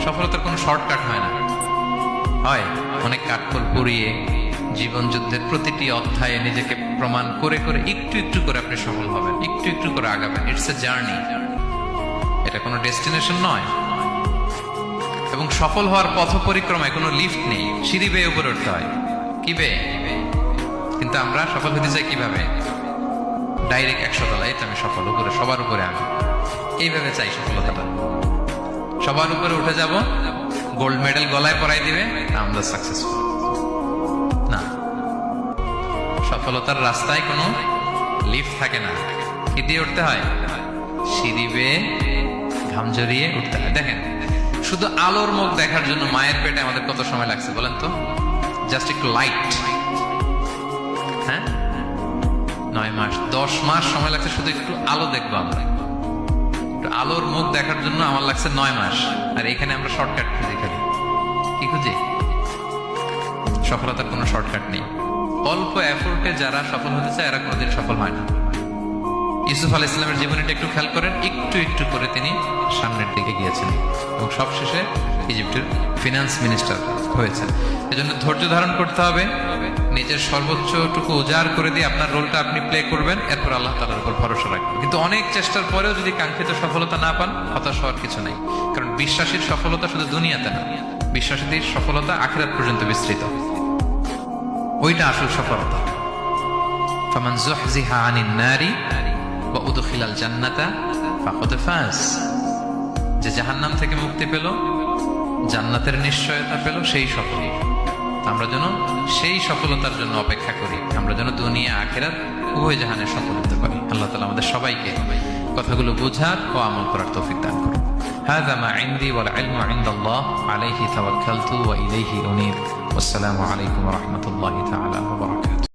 সফলতার কোনো শর্টকাট হয় না, হয় অনেক কাঠখড় পুড়িয়ে জীবন যুদ্ধের প্রতিটি অধ্যায়ে নিজেকে প্রমাণ করে করে একটু একটু করে আপনি সফল হবেন, একটু একটু করে আগাবেন। ইটস এ জার্নি, এটা কোনো ডেস্টিনেশন নয়। এবং সফল হওয়ার পথ পরিক্রমায় কোনো লিফট নেই, সিঁড়ি বেয়ে উপরে উঠতে হয়। কি বেয়ে? কিন্তু আমরা সফল হতে চাই কিভাবে? ডাইরেক্ট 100 তলায় তো আমি সফল, উপরে সবার উপরে আমি, এইভাবে চাই সফলতাটা। সবার উপরে উঠে যাব, গোল্ড মেডেল গলায় পরাই দিবে, আমরা সাকসেসফুল না। সফলতার রাস্তায় কোনো লিফট থাকে না। কি দিয়ে উঠতে হয়? সিঁড়ি বেয়ে ঘাম জড়িয়ে উঠতে হয়। দেখেন, শুধু আলোর মুখ দেখার জন্য মায়ের পেটে আমাদের কত সময় লাগছে বলেন তো? জাস্ট একটু লাইট, হ্যাঁ, 9 মাস 10 মাস সময় লাগছে শুধু একটু আলো দেখবো আমরা। একটু আলোর মুখ দেখার জন্য আমার লাগছে 9 মাস। আর এখানে আমরা শর্টকাট খুঁজি, খালি কি খুঁজি? সফলতার কোনো শর্টকাট নেই। অল্প এফোর্টে যারা সফল হতে চায় এরা কোনোদিন সফল হয় না। ইউসুফ আলাইহিস সালামের জীবনীটা একটু খেয়াল করেন, একটু একটু করে তিনি সামনের দিকে গিয়েছেন এবং সবশেষে ইজিপ্টের ফিনান্স মিনিস্টার হয়েছেন। এজন্য ধৈর্য ধারণ করতে হবে, নিজের সর্বোচ্চটুকু উজাড় করে দিয়ে আপনার রোলটা আপনি প্লে করবেন, এরপর আল্লাহ তাআলার উপর ভরসা রাখবেন। কিন্তু অনেক চেষ্টার পরেও যদি কাঙ্ক্ষিত সফলতা না পান, হতাশ হওয়ার কিছু নাই। কারণ বিশ্বাসীর সফলতা শুধু দুনিয়াতে না, বিশ্বাসীদের সফলতা আখিরাত পর্যন্ত বিস্তৃত। ওইটা আসল সফলতা। ফামান যুহজিহা আনিন নারি ওয়া উদখিলাল জান্নাতা ফাকাদ ফাজ। যে জাহান্নাম থেকে মুক্তি পেল, জান্নাতের নিশ্চয়তা পেল, সেই সফল। আমরা যেন সেই সফলতার জন্য অপেক্ষা করি, আমরা যেন দুনিয়া আখিরাত উভয় জাহানে সফল হতে পারি। আল্লাহ তাআলা আমাদের সবাইকে কথাগুলো বোঝার ও আমল করার তৌফিক দান করুন। হাযা মা ইনদি ওয়াল ইলমু ইনদাল্লাহ আলাইহি তাওয়াক্কালতু ওয়া ইলাইহি উনীব। ওয়াসসালামু আলাইকুম ওয়া রাহমাতুল্লাহি তাআলা ওয়া বারাকাতুহু।